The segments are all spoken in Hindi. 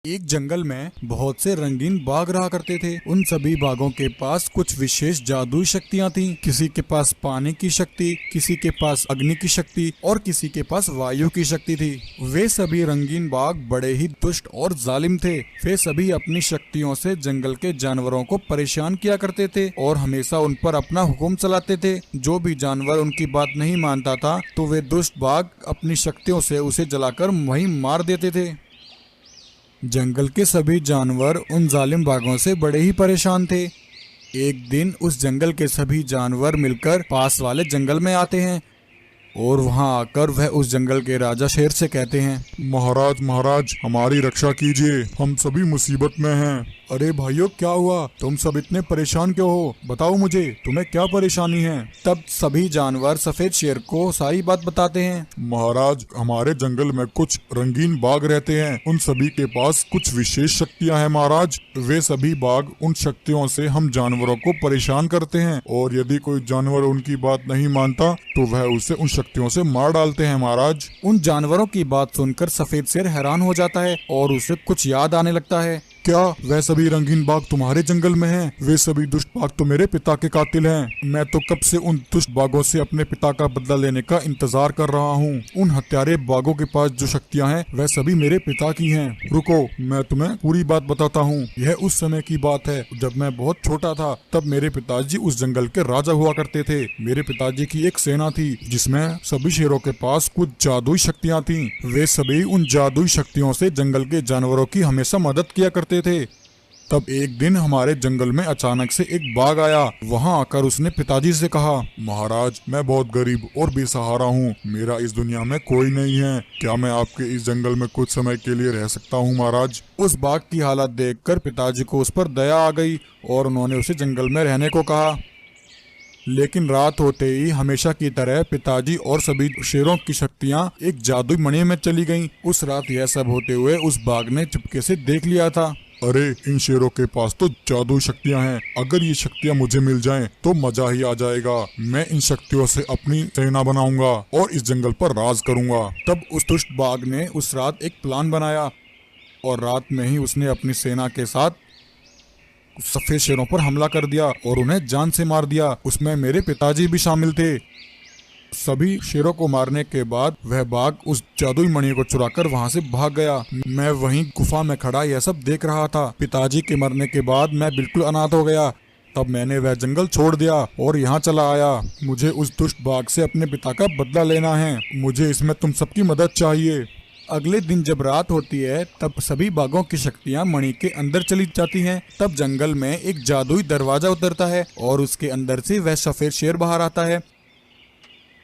एक जंगल में बहुत से रंगीन बाघ रहा करते थे। उन सभी बाघों के पास कुछ विशेष जादुई शक्तियाँ थीं। किसी के पास पानी की शक्ति, किसी के पास अग्नि की शक्ति और किसी के पास वायु की शक्ति थी। वे सभी रंगीन बाघ बड़े ही दुष्ट और जालिम थे। वे सभी अपनी शक्तियों से जंगल के जानवरों को परेशान किया करते थे और हमेशा उन पर अपना हुक्म चलाते थे। जो भी जानवर उनकी बात नहीं मानता था तो वे दुष्ट बाघ अपनी शक्तियों से उसे जलाकर वहीं मार देते थे। जंगल के सभी जानवर उन जालिम बाघों से बड़े ही परेशान थे। एक दिन उस जंगल के सभी जानवर मिलकर पास वाले जंगल में आते हैं और वहां आकर वह उस जंगल के राजा शेर से कहते हैं, महाराज हमारी रक्षा कीजिए, हम सभी मुसीबत में हैं। अरे भाइयों, क्या हुआ? तुम सब इतने परेशान क्यों हो? बताओ मुझे, तुम्हें क्या परेशानी है? तब सभी जानवर सफेद शेर को सारी बात बताते हैं। महाराज, हमारे जंगल में कुछ रंगीन बाघ रहते हैं। उन सभी के पास कुछ विशेष शक्तियां हैं महाराज। वे सभी बाघ उन शक्तियों से हम जानवरों को परेशान करते हैं और यदि कोई जानवर उनकी बात नहीं मानता तो वह उसे उन शक्तियों से मार डालते हैं महाराज। उन जानवरों की बात सुनकर सफेद शेर हैरान हो जाता है और उसे कुछ याद आने लगता है। क्या वह सभी रंगीन बाघ तुम्हारे जंगल में हैं? वे सभी दुष्ट बाघ तो मेरे पिता के कातिल हैं। मैं तो कब से उन दुष्ट बाघों से अपने पिता का बदला लेने का इंतजार कर रहा हूँ। उन हत्यारे बाघों के पास जो शक्तियाँ हैं वह सभी मेरे पिता की हैं। रुको, मैं तुम्हें पूरी बात बताता हूँ। यह उस समय की बात है जब मैं बहुत छोटा था। तब मेरे पिताजी उस जंगल के राजा हुआ करते थे। मेरे पिताजी की एक सेना थी जिसमें सभी शेरों के पास कुछ जादुई शक्तियाँ थीं। वे सभी उन जादुई शक्तियों से जंगल के जानवरों की हमेशा मदद किया करते थे। तब एक दिन हमारे जंगल में अचानक से एक बाघ आया। वहां आकर उसने पिताजी से कहा, महाराज, मैं बहुत गरीब और बेसहारा हूँ। मेरा इस दुनिया में कोई नहीं है। क्या मैं आपके इस जंगल में कुछ समय के लिए रह सकता हूँ महाराज? उस बाघ की हालत देखकर पिताजी को उस पर दया आ गई और उन्होंने उसे जंगल में रहने को कहा। लेकिन रात होते ही हमेशा की तरह पिताजी और सभी शेरों की शक्तियाँ एक जादुई मणि में चली गईं। उस रात यह सब होते हुए उस बाघ ने चुपके से देख लिया था। अरे, इन शेरों के पास तो जादुई शक्तियां हैं। अगर ये शक्तियां मुझे मिल जाएं तो मजा ही आ जाएगा। मैं इन शक्तियों से अपनी सेना बनाऊंगा और इस जंगल पर राज करूंगा। तब उस दुष्ट बाघ ने उस रात एक प्लान बनाया और रात में ही उसने अपनी सेना के साथ सफेद शेरों पर हमला कर दिया और उन्हें जान से मार दिया। उसमें मेरे पिताजी भी शामिल थे। सभी शेरों को मारने के बाद वह बाघ उस जादुई मणि को चुराकर वहां से भाग गया। मैं वहीं गुफा में खड़ा यह सब देख रहा था। पिताजी के मरने के बाद मैं बिल्कुल अनाथ हो गया। तब मैंने वह जंगल छोड़ दिया और यहाँ चला आया। मुझे उस दुष्ट बाघ से अपने पिता का बदला लेना है। मुझे इसमें तुम सबकी मदद चाहिए। अगले दिन जब रात होती है तब सभी बाघों की शक्तियाँ मणि के अंदर चली जाती हैं। तब जंगल में एक जादुई दरवाजा उतरता है और उसके अंदर से वह सफेद शेर बाहर आता है।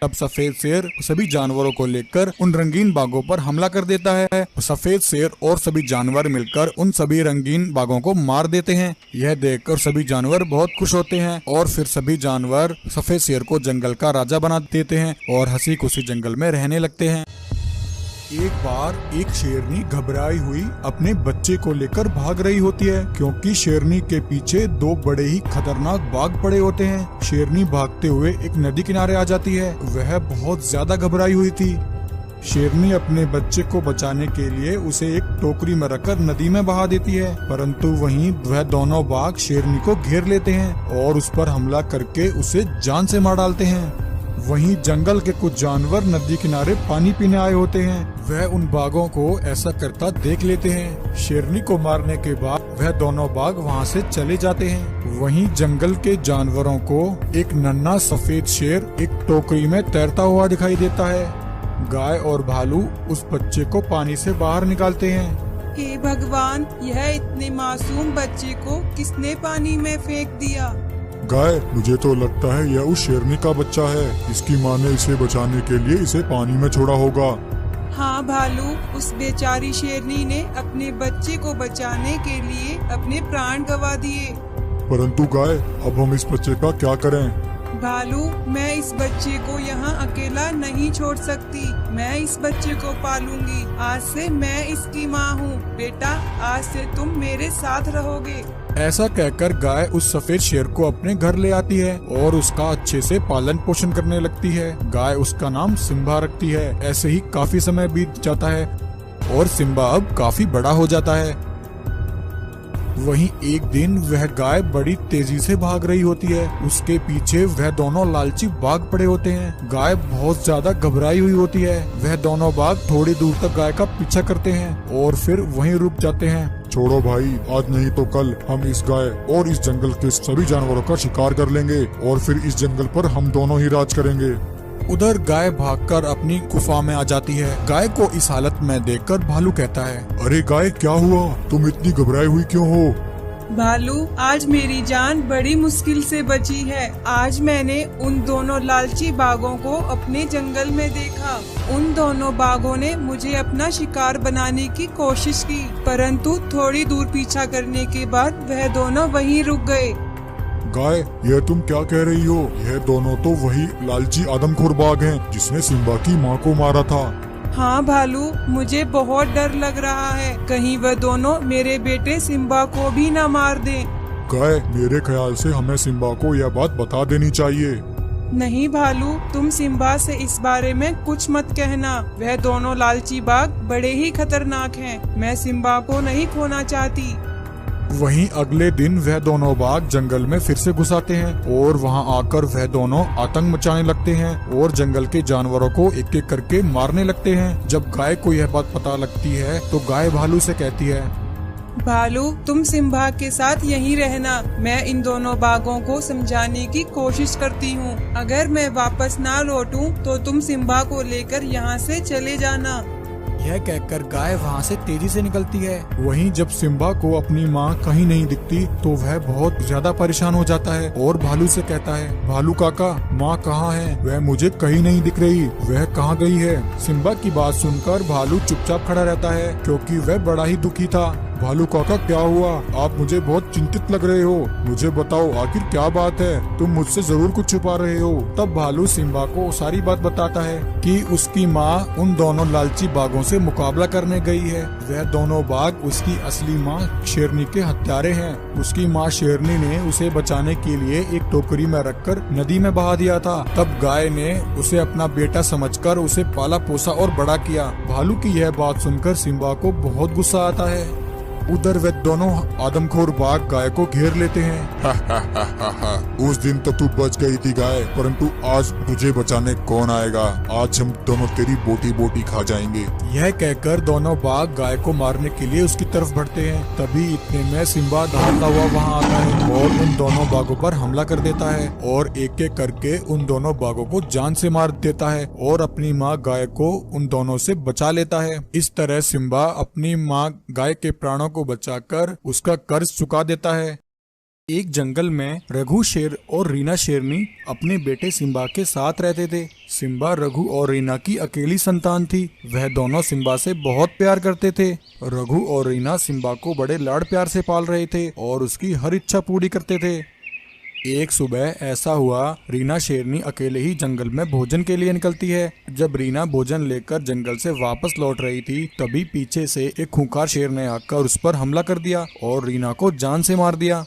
तब सफेद शेर सभी जानवरों को लेकर उन रंगीन बाघों पर हमला कर देता है। सफेद शेर और सभी जानवर मिलकर उन सभी रंगीन बाघों को मार देते हैं। यह देखकर सभी जानवर बहुत खुश होते हैं और फिर सभी जानवर सफेद शेर को जंगल का राजा बना देते हैं और हंसी खुशी जंगल में रहने लगते हैं। एक बार एक शेरनी घबराई हुई अपने बच्चे को लेकर भाग रही होती है क्योंकि शेरनी के पीछे दो बड़े ही खतरनाक बाघ पड़े होते हैं। शेरनी भागते हुए एक नदी किनारे आ जाती है। वह बहुत ज्यादा घबराई हुई थी। शेरनी अपने बच्चे को बचाने के लिए उसे एक टोकरी में रखकर नदी में बहा देती है, परंतु वहीं वह दोनों बाघ शेरनी को घेर लेते हैं और उस पर हमला करके उसे जान से मार डालते हैं। वहीं जंगल के कुछ जानवर नदी किनारे पानी पीने आए होते हैं। वह उन बाघों को ऐसा करता देख लेते हैं। शेरनी को मारने के बाद वह दोनों बाघ वहां से चले जाते हैं। वहीं जंगल के जानवरों को एक नन्हा सफेद शेर एक टोकरी में तैरता हुआ दिखाई देता है। गाय और भालू उस बच्चे को पानी से बाहर निकालते हैं। हे भगवान, यह इतने मासूम बच्चे को किसने पानी में फेंक दिया? गाय, मुझे तो लगता है यह उस शेरनी का बच्चा है। इसकी माँ ने इसे बचाने के लिए इसे पानी में छोड़ा होगा। हाँ भालू, उस बेचारी शेरनी ने अपने बच्चे को बचाने के लिए अपने प्राण गंवा दिए। परंतु गाय, अब हम इस बच्चे का क्या करें? भालू, मैं इस बच्चे को यहाँ अकेला नहीं छोड़ सकती। मैं इस बच्चे को पालूंगी। आज से मैं इसकी माँ हूँ। बेटा, आज से तुम मेरे साथ रहोगे। ऐसा कहकर गाय उस सफेद शेर को अपने घर ले आती है और उसका अच्छे से पालन पोषण करने लगती है। गाय उसका नाम सिम्बा रखती है। ऐसे ही काफी समय बीत जाता है और सिम्बा अब काफी बड़ा हो जाता है। वहीं एक दिन वह गाय बड़ी तेजी से भाग रही होती है। उसके पीछे वह दोनों लालची बाघ पड़े होते हैं। गाय बहुत ज्यादा घबराई हुई होती है। वह दोनों बाघ थोड़ी दूर तक गाय का पीछा करते हैं और फिर वहीं रुक जाते हैं। छोड़ो भाई, आज नहीं तो कल हम इस गाय और इस जंगल के सभी जानवरों का शिकार कर लेंगे और फिर इस जंगल पर हम दोनों ही राज करेंगे। उधर गाय भागकर अपनी गुफा में आ जाती है। गाय को इस हालत में देखकर भालू कहता है, अरे गाय, क्या हुआ? तुम इतनी घबराई हुई क्यों हो? भालू, आज मेरी जान बड़ी मुश्किल से बची है। आज मैंने उन दोनों लालची बाघों को अपने जंगल में देखा। उन दोनों बाघों ने मुझे अपना शिकार बनाने की कोशिश की, परंतु थोड़ी दूर पीछा करने के बाद वह दोनों वहीं रुक गए। गाय, यह तुम क्या कह रही हो? यह दोनों तो वही लालची आदमखोर बाघ हैं जिसने सिम्बा की माँ को मारा था। हाँ भालू, मुझे बहुत डर लग रहा है, कहीं वह दोनों मेरे बेटे सिम्बा को भी न मार दें। गाय, मेरे ख्याल से हमें सिम्बा को यह बात बता देनी चाहिए। नहीं भालू, तुम सिम्बा से इस बारे में कुछ मत कहना। वह दोनों लालची बाघ बड़े ही खतरनाक हैं। मैं सिम्बा को नहीं खोना चाहती। वहीं अगले दिन वह दोनों बाघ जंगल में फिर से घुस आते हैं और वहां आकर वह दोनों आतंक मचाने लगते हैं और जंगल के जानवरों को एक एक करके मारने लगते हैं। जब गाय को यह बात पता लगती है तो गाय भालू से कहती है, भालू, तुम सिम्बा के साथ यहीं रहना। मैं इन दोनों बाघों को समझाने की कोशिश करती हूँ। अगर मैं वापस ना लौटूं तो तुम सिम्बा को लेकर यहाँ से चले जाना। यह कहकर गाय वहाँ से तेजी से निकलती है। वहीं जब सिम्बा को अपनी माँ कहीं नहीं दिखती तो वह बहुत ज्यादा परेशान हो जाता है और भालू से कहता है, भालू काका, माँ कहाँ है? वह मुझे कहीं नहीं दिख रही। वह कहाँ गई है? सिम्बा की बात सुनकर भालू चुपचाप खड़ा रहता है क्योंकि वह बड़ा ही दुखी था। भालू काका, क्या हुआ? आप मुझे बहुत चिंतित लग रहे हो। मुझे बताओ, आखिर क्या बात है? तुम मुझसे जरूर कुछ छुपा रहे हो। तब भालू सिम्बा को सारी बात बताता है कि उसकी माँ उन दोनों लालची बाघों से मुकाबला करने गई है। वह दोनों बाघ उसकी असली माँ शेरनी के हत्यारे हैं। उसकी माँ शेरनी ने उसे बचाने के लिए एक टोकरी में रखकर नदी में बहा दिया था। तब गाय ने उसे अपना बेटा समझकर उसे पाला पोसा और बड़ा किया। भालू की यह बात सुनकर सिम्बा को बहुत गुस्सा आता है। उधर वे दोनों आदमखोर बाघ गाय को घेर लेते हैं। उस दिन तो तू बच गई थी गाय, परंतु आज तुझे बचाने कौन आएगा? आज हम दोनों तेरी बोटी बोटी खा जाएंगे। यह कहकर दोनों बाघ गाय को मारने के लिए उसकी तरफ बढ़ते हैं। तभी इतने में सिम्बा दौड़ता हुआ वहां आता है और उन दोनों बाघों पर हमला कर देता है और एक एक करके उन दोनों बाघों को जान से मार देता है और अपनी माँ गाय को उन दोनों से बचा लेता है। इस तरह सिम्बा अपनी माँ गाय के प्राणों को बचाकर उसका कर्ज चुका देता है। एक जंगल में रघु शेर और रीना शेरनी अपने बेटे सिम्बा के साथ रहते थे। सिम्बा रघु और रीना की अकेली संतान थी। वह दोनों सिम्बा से बहुत प्यार करते थे। रघु और रीना सिम्बा को बड़े लाड़ प्यार से पाल रहे थे और उसकी हर इच्छा पूरी करते थे। एक सुबह ऐसा हुआ, रीना शेरनी अकेले ही जंगल में भोजन के लिए निकलती है। जब रीना भोजन लेकर जंगल से वापस लौट रही थी तभी पीछे से एक खूंखार शेर ने आकर उस पर हमला कर दिया और रीना को जान से मार दिया।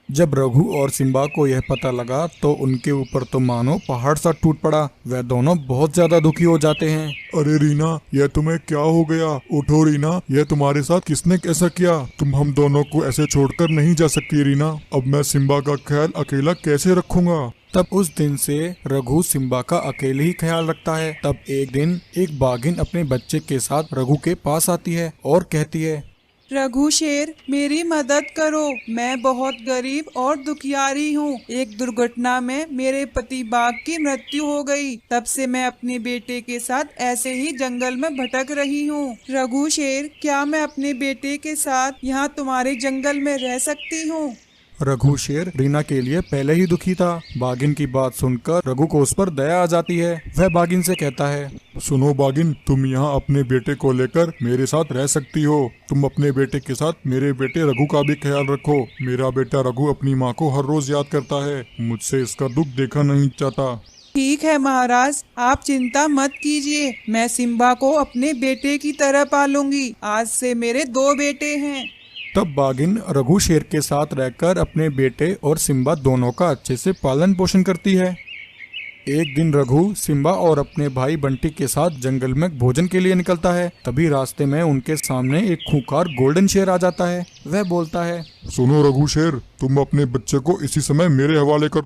जब रघु और सिम्बा को यह पता लगा तो उनके ऊपर तो मानो पहाड़ सा टूट पड़ा। वह दोनों बहुत ज्यादा दुखी हो जाते हैं। अरे रीना, यह तुम्हें क्या हो गया? उठो रीना, यह तुम्हारे साथ किसने कैसा किया? तुम हम दोनों को ऐसे छोड़कर नहीं जा सकती रीना। अब मैं सिम्बा का ख्याल अकेला कैसे रखूंगा? तब उस दिन से रघु सिम्बा का अकेले ही ख्याल रखता है। तब एक दिन एक बाघिन अपने बच्चे के साथ रघु के पास आती है और कहती है, रघु शेर, मेरी मदद करो। मैं बहुत गरीब और दुखियारी हूँ। एक दुर्घटना में मेरे पति बाघ की मृत्यु हो गई। तब से मैं अपने बेटे के साथ ऐसे ही जंगल में भटक रही हूँ। रघु शेर, क्या मैं अपने बेटे के साथ यहाँ तुम्हारे जंगल में रह सकती हूँ? रघु शेर रीना के लिए पहले ही दुखी था। बाघिन की बात सुनकर रघु को उस पर दया आ जाती है। वह बाघिन से कहता है, सुनो बाघिन, तुम यहाँ अपने बेटे को लेकर मेरे साथ रह सकती हो। तुम अपने बेटे के साथ मेरे बेटे रघु का भी ख्याल रखो। मेरा बेटा रघु अपनी माँ को हर रोज याद करता है। मुझसे इसका दुख देखा नहीं चाहता। ठीक है महाराज, आप चिंता मत कीजिए। मैं सिम्बा को अपने बेटे की तरह पालूंगी। आज से मेरे 2 बेटे हैं। तब बाघिन रघु शेर के साथ रहकर अपने बेटे और सिम्बा दोनों का अच्छे से पालन पोषण करती है। एक दिन रघु सिम्बा और अपने भाई बंटी के साथ जंगल में भोजन के लिए निकलता है। तभी रास्ते में उनके सामने एक खूंखार गोल्डन शेर आ जाता है। वह बोलता है, सुनो रघु शेर, तुम अपने बच्चे को इसी समय मेरे हवाले कर